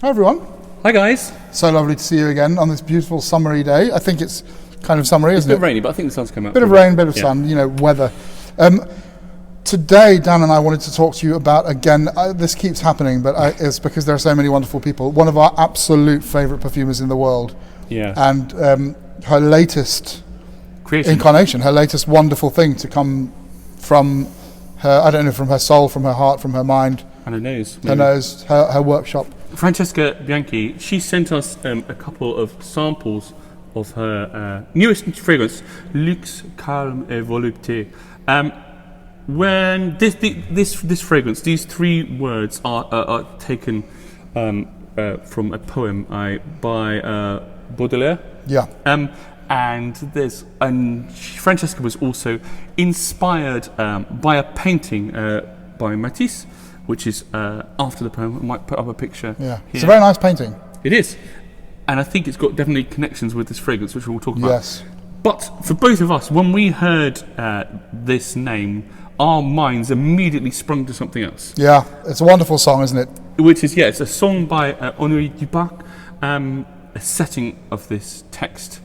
Hi everyone. Hi guys. So lovely to see you again on this beautiful summery day. I think it's kind of summery, isn't it? It's a bit rainy, but I think the sun's come out. Bit of rain, bit of sun, weather. Today, Dan and I wanted to talk to you about, again, this keeps happening, but it's because there are so many wonderful people. One of our absolute favourite perfumers in the world. Yeah. And her latest creation, incarnation, her latest wonderful thing to come from her, I don't know, from her soul, from her heart, from her mind. And her nose. Maybe. Her nose, her workshop. Francesca Bianchi, she sent us a couple of samples of her newest fragrance, Luxe Calme Volupté. When this fragrance, these three words are taken from a poem by Baudelaire. Yeah. And Francesca was also inspired by a painting by Matisse, which is after the poem. I might put up a picture. Yeah, here. It's a very nice painting. It is, and I think it's got definitely connections with this fragrance, which we'll talk about. Yes. But for both of us, when we heard this name, our minds immediately sprung to something else. Yeah, it's a wonderful song, isn't it? Which is, it's a song by Duparc, a setting of this text,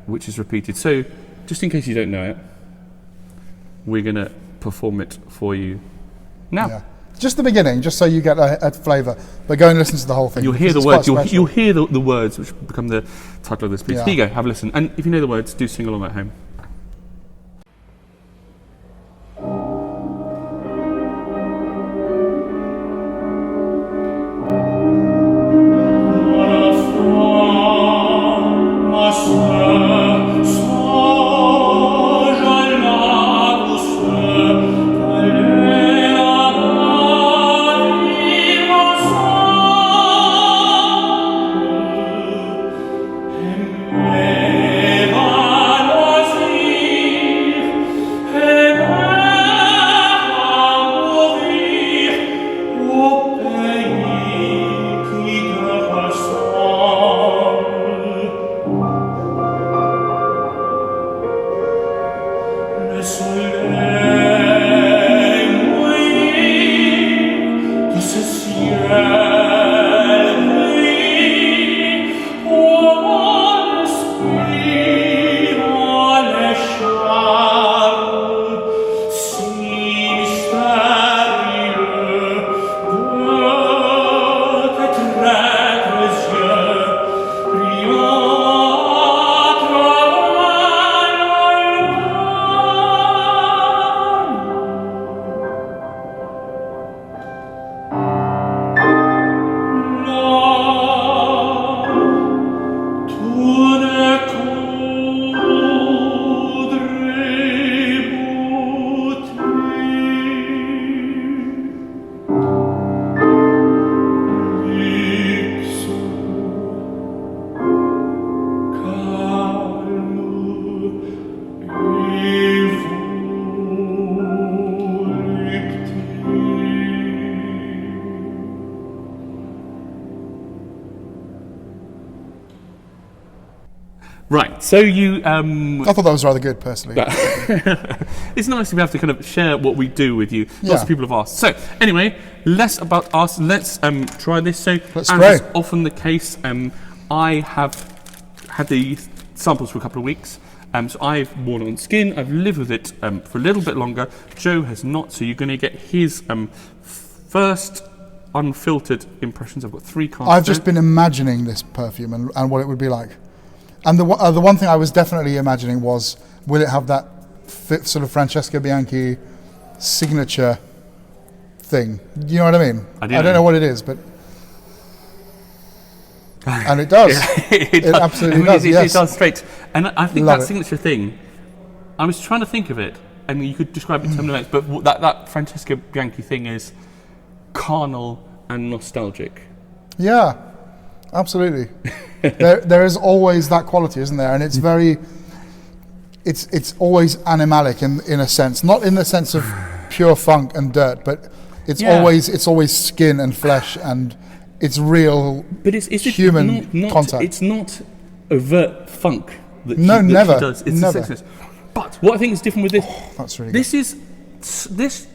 which is repeated. So, just in case you don't know it, we're going to perform it for you now. Yeah. Just the beginning, just so you get a flavour. But go and listen to the whole thing. You'll hear the words. You'll hear the words, which become the title of this piece. Yeah. Here you go. Have a listen. And if you know the words, do sing along at home. Right, so you... I thought that was rather good, personally. It's nice to be able to kind of share what we do with you. Lots of people have asked. So, anyway, less about us. Let's try this. So, as is often the case, I have had the samples for a couple of weeks. So I've worn it on skin. I've lived with it for a little bit longer. Joe has not, so you're going to get his first unfiltered impressions. I've got 3 cards. I've just been imagining this perfume and what it would be like. And the one thing I was definitely imagining was, will it have that sort of Francesca Bianchi signature thing? You know what I mean? I don't know what it is, but... And it does. It absolutely does, yes. It does straight. And I think Love that it. signature thing, I was trying to think of it, and you could describe it in terms of but that Francesca Bianchi thing is carnal and nostalgic. Yeah, absolutely. there is always that quality, isn't there? And it's very, it's always animalic in a sense, not in the sense of pure funk and dirt, but it's always skin and flesh and it's real, but it's human not, contact. It's not overt funk that never. she does. It's never. the sexiness. But what I think is different with this, that's really this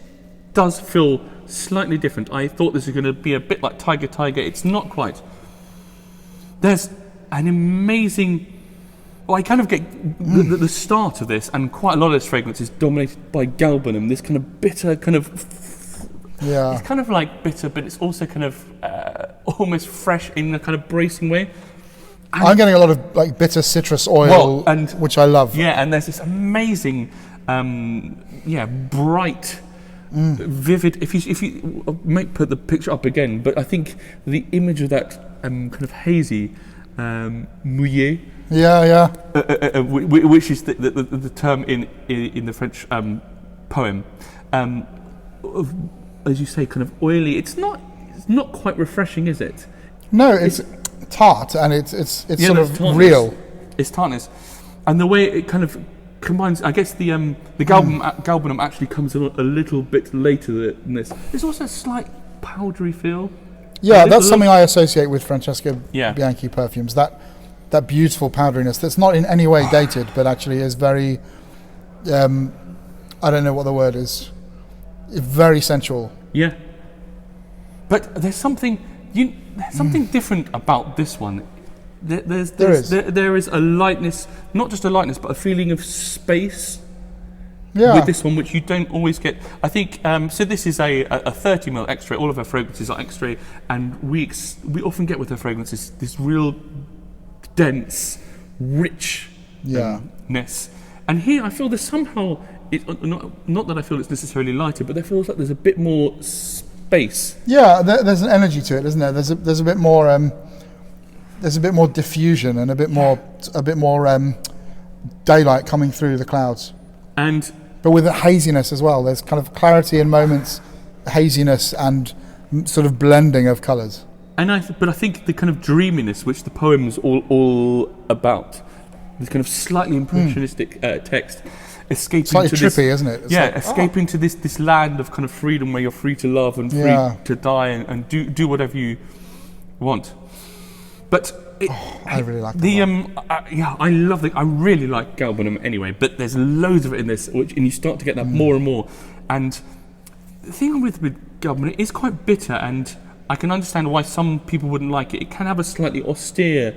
does feel slightly different. I thought this was going to be a bit like Tiger Tiger. It's not quite. There's an amazing... Well, I kind of get the start of this, and quite a lot of this fragrance is dominated by galbanum, this kind of bitter kind of... Yeah. It's kind of like bitter, but it's also kind of almost fresh in a kind of bracing way. And I'm getting a lot of like bitter citrus oil, which I love. Yeah, and there's this amazing, bright, vivid. If you might put the picture up again, but I think the image of that kind of hazy, mouillé. Yeah. Which is the term in the French poem. As you say, kind of oily. It's not quite refreshing, is it? No, it's tart, and it's sort of tartness. real. It's tartness, and the way it kind of combines. I guess the galbanum actually comes a little bit later than this. There's also a slight powdery feel. Yeah, that's something I associate with Francesca Bianchi perfumes. That beautiful powderiness that's not in any way dated, but actually is very. I don't know what the word is. Very sensual. Yeah, but there's something different about this one. There is a lightness, not just a lightness, but a feeling of space. Yeah. With this one, which you don't always get. I think so. This is a 30ml extrait. All of her fragrances are extrait, and we often get with her fragrances this real dense, richness. And here, I feel there's somehow. Not that I feel it's necessarily lighter, but there feels like there's a bit more space. Yeah, there's an energy to it, isn't there? There's a bit more. There's a bit more diffusion and a bit more daylight coming through the clouds. But with a haziness as well. There's kind of clarity in moments, haziness, and sort of blending of colours. But I think the kind of dreaminess, which the poem's all about, this kind of slightly impressionistic text. Escaping slightly to trippy, this, isn't it? It's escaping to this land of kind of freedom where you're free to love and free to die and do whatever you want. But I really like that. I love it. I really like galbanum anyway. But there's loads of it in this, and you start to get that more and more. And the thing with galbanum, it is quite bitter, and I can understand why some people wouldn't like it. It can have a slightly austere,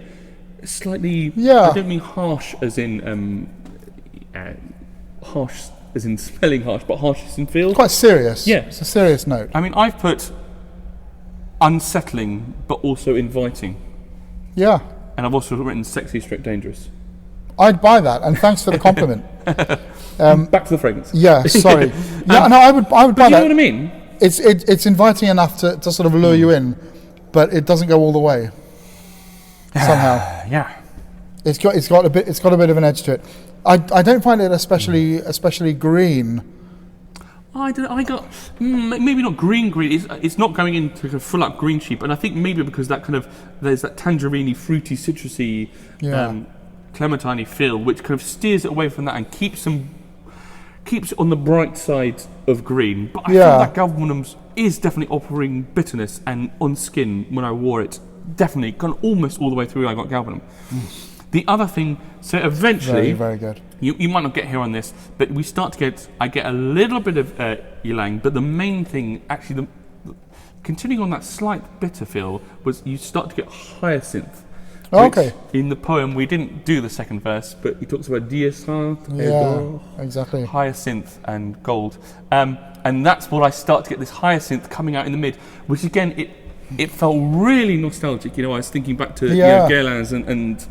slightly. I don't mean harsh as in. Harsh as in smelling harsh, but harsh as in feel. It's quite serious. Yeah. It's a serious note. I mean, I've put unsettling, but also inviting. Yeah. And I've also written sexy, strict, dangerous. I'd buy that, and thanks for the compliment. Back to the fragrance. Yeah, sorry. I would buy that. You know what I mean? It's inviting enough to sort of lure you in, but it doesn't go all the way. Somehow. Yeah. It's got a bit of an edge to it. I don't find it especially green. I got maybe not green. It's not going into a full up green sheep, and I think maybe because that kind of there's that tangerine fruity, citrusy, clementine feel, which kind of steers it away from that and keeps it on the bright side of green. But I feel that galbanum is definitely offering bitterness, and on skin when I wore it, definitely gone almost all the way through. I got galbanum. The other thing, so eventually, very good. You might not get here on this, but I get a little bit of ylang, but the main thing, actually, continuing on that slight bitter feel, was you start to get hyacinth. Okay. In the poem, we didn't do the second verse, but he talks about diacinthe, exactly, hyacinth and gold, and that's what I start to get this hyacinth coming out in the mid, which again it felt really nostalgic. I was thinking back to Guerlain's and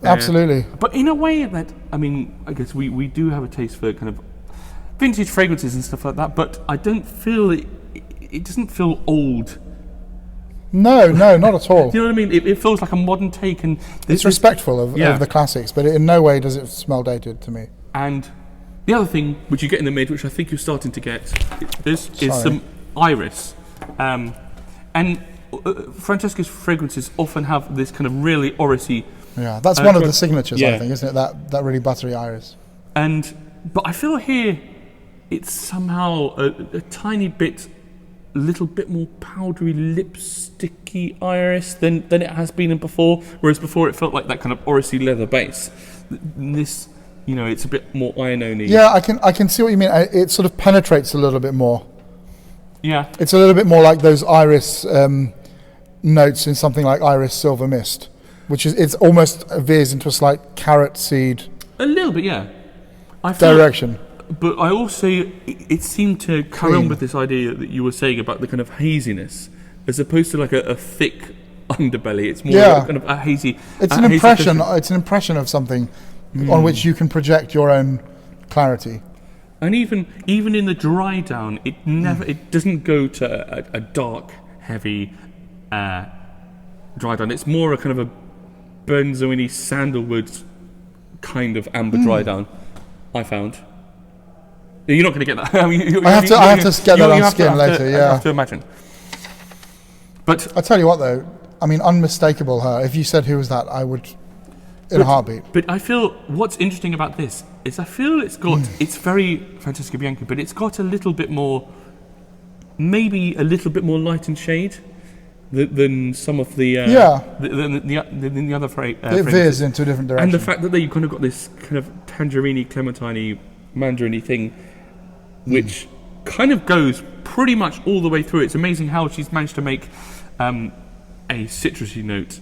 absolutely. But in a way that, I mean, I guess we do have a taste for kind of vintage fragrances and stuff like that, but I don't feel it doesn't feel old. No, not at all. Do you know what I mean? It feels like a modern take, and it's respectful of the classics, but in no way does it smell dated to me. And the other thing which you get in the mid, which I think you're starting to get, is some iris. And Francesca's fragrances often have this kind of really orrisy. Yeah, that's one of the signatures, I think, isn't it? That really buttery iris. But I feel here it's somehow a tiny bit, a little bit more powdery, lipsticky iris than it has been before. Whereas before it felt like that kind of orrisy leather base. This, it's a bit more ironone-y. Yeah, I can see what you mean. It sort of penetrates a little bit more. Yeah. It's a little bit more like those iris notes in something like Iris Silver Mist, which is it's almost veers into a slight carrot seed. A little bit, yeah. Direction. But I also, it seemed to carry on with this idea that you were saying about the kind of haziness, as opposed to like a thick underbelly. It's more like kind of a hazy. It's an impression. It's an impression of something on which you can project your own clarity. And even in the dry down, it doesn't go to a dark, heavy dry down. It's more a kind of a benzoiny sandalwood kind of amber dry down. I found. You're not going to get that. I mean, I have to get that on skin later. I have to imagine. But I tell you what, though, I mean, unmistakable her. If you said who was that, I would, in a heartbeat. But I feel what's interesting about this is I feel it's got it's very Francesca Bianchi, but it's got a little bit more, maybe a little bit more light and shade than some of the the other fragrances. It veers into a different direction. And the fact that you've kind of got this kind of tangerine, clementine, mandarin-y thing, which kind of goes pretty much all the way through. It's amazing how she's managed to make a citrusy note.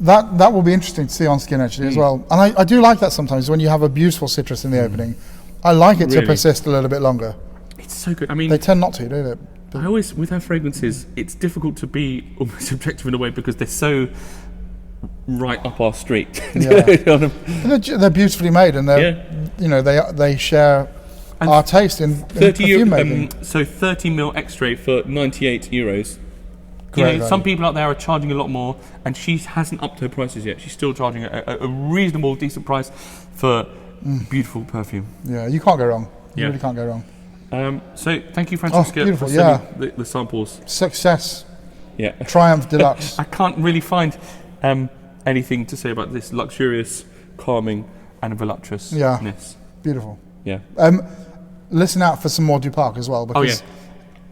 That will be interesting to see on skin actually as well. And I do like that sometimes when you have a beautiful citrus in the opening. I like it to persist a little bit longer. It's so good. I mean, they tend not to, do they? I always, with her fragrances, it's difficult to be almost objective in a way because they're so right up our street. Yeah. They're beautifully made, and they share our taste in perfume making. So 30 ml extrait for €98. Great some people out there are charging a lot more, and she hasn't upped her prices yet. She's still charging a reasonable, decent price for beautiful perfume. Yeah, you can't go wrong. You really can't go wrong. So thank you, Francesca, for sending the samples. Success. Yeah. Triumph deluxe. I can't really find anything to say about this luxurious, calming, and voluptuousness. Yeah. Beautiful. Yeah. Listen out for some more Duparc as well, because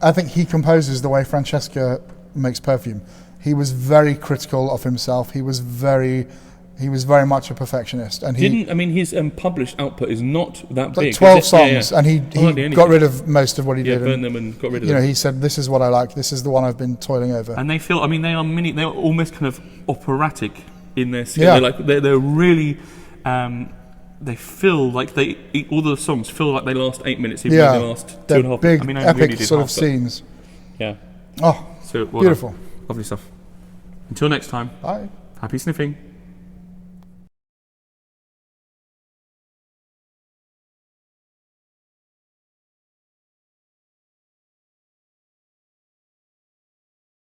I think he composes the way Francesca makes perfume. He was very critical of himself. He was very much a perfectionist, and his published output is not that big. 12 songs, and he got rid of most of what he did. Burned them and got rid of them. He said, "This is what I like. This is the one I've been toiling over." And they feel. I mean, they are almost kind of operatic in their skin. Yeah. They're really. They feel like all the songs feel like they last 8 minutes, even though they last 2.5. Big, epic sort of scenes. Yeah. Oh, so beautiful. Lovely stuff. Until next time. Bye. Happy sniffing.